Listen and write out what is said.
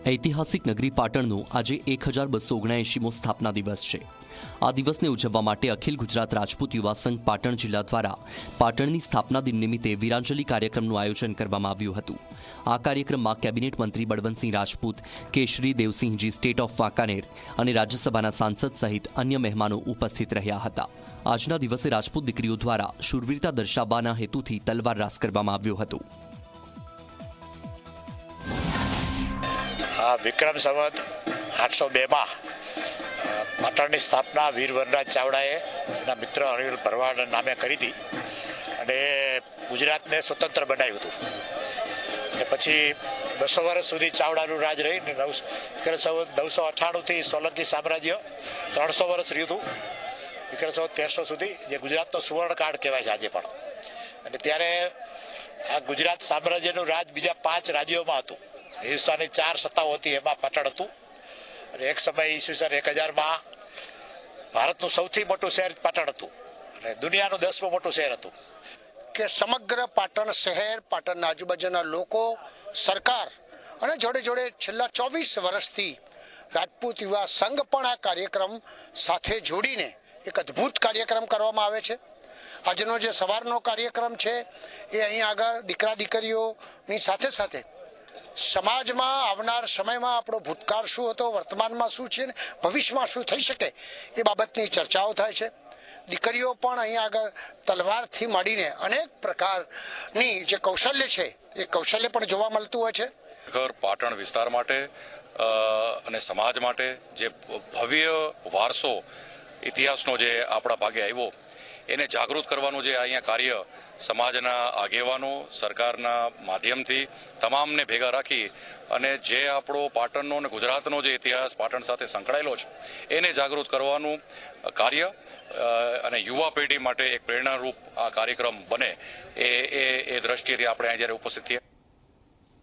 ઐતિહાસિક નગરી પાટણનો આજે 1279મો સ્થાપના દિવસ છે। આ દિવસને ઉજવવા માટે અખિલ ગુજરાત રાજપૂત યુવા સંઘ પાટણ જિલ્લા દ્વારા પાટણની સ્થાપના દિન નિમિત્તે વીરાંજલિ કાર્યક્રમનું આયોજન કરવામાં આવ્યું હતું। આ કાર્યક્રમમાં કેબિનેટ મંત્રી બળવંતસિંહ રાજપૂત, કેશરી દેવસિંહજી સ્ટેટ ઓફ વાંકાનેર અને રાજ્યસભાના સાંસદ સહિત અન્ય મહેમાનો ઉપસ્થિત રહ્યા હતા। આજના દિવસે રાજપૂત દીકરીઓ દ્વારા શૂરવીરતા દર્શાવવાના હેતુથી તલવાર રાસ કરવામાં આવ્યો હતો। વિક્રમ સંવત 802 પાટણની સ્થાપના વીર વનરાજ ચાવડાએ એના મિત્ર અનિલ ભરવાડ નામે કરી હતી અને ગુજરાતને સ્વતંત્ર બનાવ્યું હતું। અને પછી 200 વર્ષ સુધી ચાવડાનું રાજ રહીને વિક્રમ સંવત 998થી સોલંકી સામ્રાજ્ય 300 વર્ષ રહ્યું હતું। વિક્રમ સંવત 1300 સુધી જે ગુજરાતનો સુવર્ણકાળ કહેવાય છે આજે પણ। અને ત્યારે આ ગુજરાત સામ્રાજ્યનું રાજ બીજા 5 રાજ્યોમાં હતું। હિન્દુસ્તાનની 4 સત્તાઓ હતી, એમાં પાટણ હતું। અને એક સમય ઈસવીસન 1000માં ભારતનું સૌથી મોટું શહેર પાટણ હતું અને દુનિયાનું 10મું મોટું શહેર હતું। કે સમગ્ર પાટણ શહેર, પાટણના આજુબાજુના લોકો, સરકાર અને જોડે જોડે છેલ્લા 24 વર્ષથી રાજપૂત યુવા સંઘ પણ આ કાર્યક્રમ સાથે જોડીને એક અદ્ભુત કાર્યક્રમ કરવામાં આવે છે। આજનો જે સવારનો કાર્યક્રમ છે એ અહીં આગળ દીકરા દીકરીઓની સાથે સાથે સમાજમાં આવનાર સમયમાં આપણો ભૂતકાળ શું હતો, વર્તમાનમાં શું છે, ભવિષ્યમાં શું થઈ શકે એ બાબતની ચર્ચાઓ થાય છે। દીકરીઓ પણ અહીં આગળ તલવારથી માંડીને અનેક પ્રકારની જે કૌશલ્ય છે એ કૌશલ્ય પણ જોવા મળતું હોય છે। પાટણ વિસ્તાર માટે અને સમાજ માટે જે ભવ્ય વારસો ઇતિહાસનો જે આપણા ભાગે આવ્યો એને જાગૃત કરવાનું જે અહીંયા કાર્ય સમાજના આગેવાનો, સરકારના માધ્યમથી તમામને ભેગા રાખી અને જે આપણો પાટણનો અને ગુજરાતનો જે ઇતિહાસ પાટણ સાથે સંકળાયેલો છે એને જાગૃત કરવાનું કાર્ય અને યુવા પેઢી માટે એક પ્રેરણારૂપ આ કાર્યક્રમ બને એ દ્રષ્ટિએથી આપણે અહીંયા જ્યારે ઉપસ્થિત થઈએ।